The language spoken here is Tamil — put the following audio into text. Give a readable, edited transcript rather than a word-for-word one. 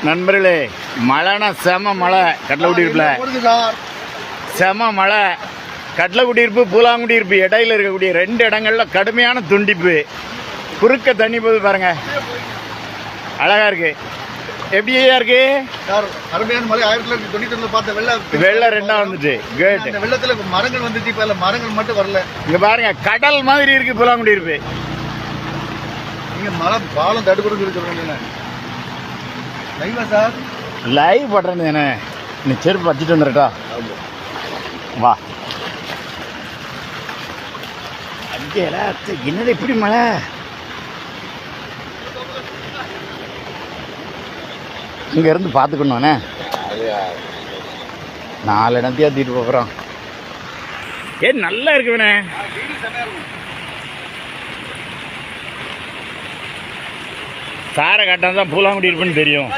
நண்பர்களே, மழைனா செம மழை. கட்டில குடியிருப்புல செம மழை. கட்டில குடியிருப்பு, பூலாங்குடியிருப்பு இடையில இருக்கக்கூடிய 2 இடங்கள்ல கடுமையான துண்டிப்பு. குறுக்க தண்ணி போது பாருங்க, அழகா இருக்கு. எப்படியா இருக்கு? அருமையான மழை. 1990 பார்த்த வெள்ளம் 2ஆ வந்துட்டு. கேட் வெள்ளத்துல மரங்கள் வந்துச்சு. இப்ப மரங்கள் மட்டும் வரல. இங்க பாருங்க, கடல் மாதிரி இருக்கு பூலாங்குடியிருப்பு. நீங்க மழை பாலம் தடுக்கணும்னு சொல்றீங்க. லைவா சார்? லைவ் பண்றேன்னு தானே. நீ செருப்பு வச்சுட்டு வந்துடட்டா. வா. என்னது இப்படி மழை? இங்க இருந்து பார்த்துக்கணும்ண்ணே. 4 இடத்தையும் ஏற்றிட்டு போகிறோம். நல்லா இருக்குண்ணே. சாரை கட்டாதான் பூலாங்குடி இருப்புன்னு தெரியும்.